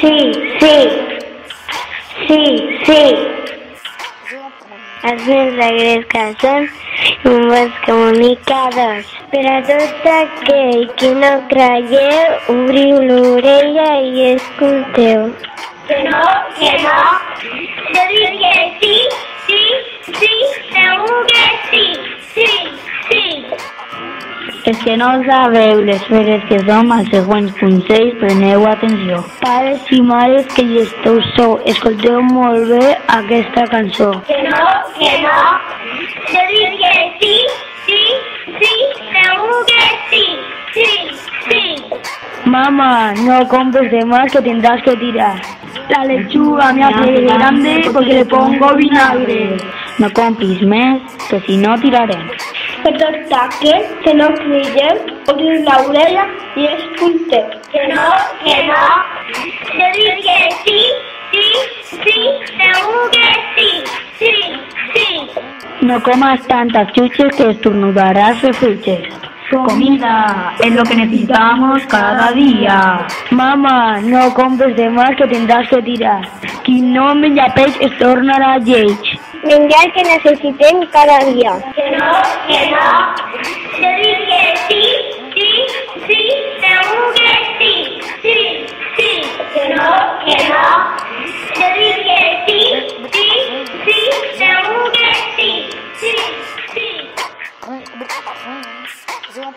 Sí, sí. Sí, sí. Els meus alegres que són bombons comunicadors. Per a tot aquell que no creieu, obriu l'orella i escolteu. Que no. Jo dic que sí, segur que sí. Els que no sabeu les feres que som, als següents consells preneu atenció. Pares i mares que hi esteu sou, escolteu molt bé aquesta cançó. Que no. Jo dic que sí, segur que sí. Mamá, no compres de más que tendrás que tirar. La lechuga me hace grande porque le pongo vinagre. No compris més, que si no tirarem. Per tot aquell que no creieu, obriu l'orella i escolteu. Que no. Jo dic que sí, segur que sí. No comas tantas chuches que estornudarás refuches. Comida es lo que necesitamos cada día. Mamá, no compres de más que tendrás que tirar. Qui no menja peix es tornarà lleig. Menjar que necessitem cada dia. Que no. Jo dic que sí, segur que sí. Que no. Jo dic que sí, segur que sí. Zoom.